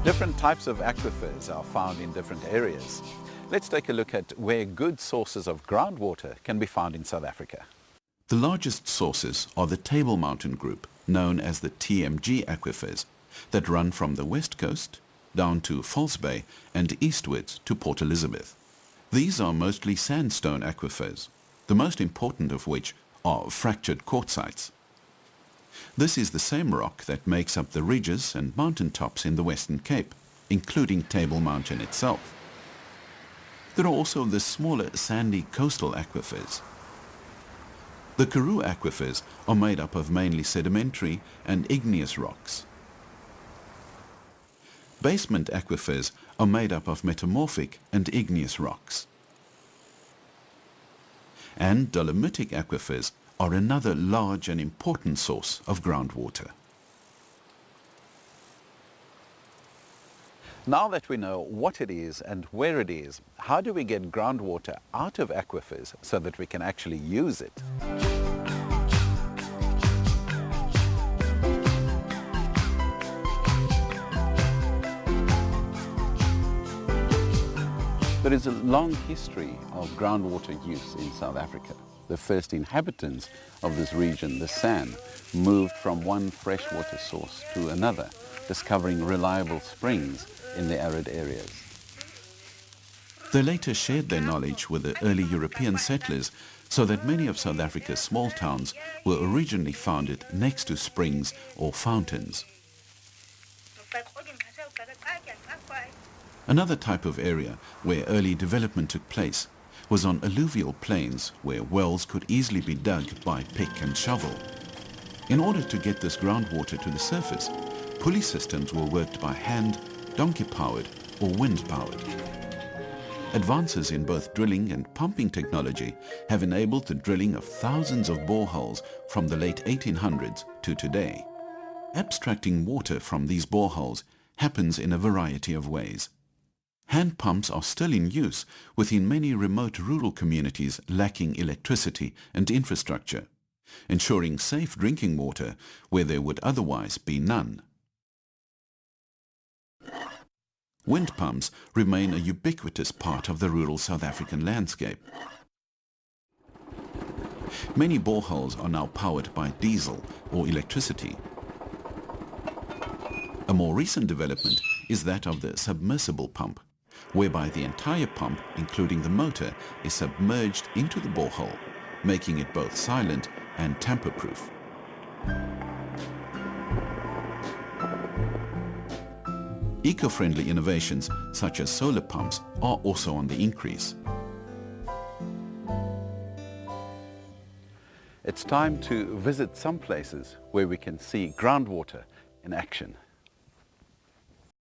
Different types of aquifers are found in different areas. Let's take a look at where good sources of groundwater can be found in South Africa. The largest sources are the Table Mountain group, known as the TMG aquifers, that run from the west coast down to False Bay and eastwards to Port Elizabeth. These are mostly sandstone aquifers, the most important of which are fractured quartzites. This is the same rock that makes up the ridges and mountain tops in the Western Cape, including Table Mountain itself. There are also the smaller sandy coastal aquifers. The Karoo aquifers are made up of mainly sedimentary and igneous rocks. Basement aquifers are made up of metamorphic and igneous rocks. And dolomitic aquifers are another large and important source of groundwater. Now that we know what it is and where it is, how do we get groundwater out of aquifers so that we can actually use it? There is a long history of groundwater use in South Africa. The first inhabitants of this region, the San, moved from one freshwater source to another, discovering reliable springs in the arid areas. They later shared their knowledge with the early European settlers, so that many of South Africa's small towns were originally founded next to springs or fountains. Another type of area where early development took place was on alluvial plains where wells could easily be dug by pick and shovel. In order to get this groundwater to the surface, pulley systems were worked by hand, donkey-powered or wind-powered. Advances in both drilling and pumping technology have enabled the drilling of thousands of boreholes from the late 1800s to today. Abstracting water from these boreholes happens in a variety of ways. Hand pumps are still in use within many remote rural communities lacking electricity and infrastructure, ensuring safe drinking water where there would otherwise be none. Wind pumps remain a ubiquitous part of the rural South African landscape. Many boreholes are now powered by diesel or electricity. A more recent development is that of the submersible pump, whereby the entire pump, including the motor, is submerged into the borehole, making it both silent and tamper-proof. Eco-friendly innovations such as solar pumps are also on the increase. It's time to visit some places where we can see groundwater in action.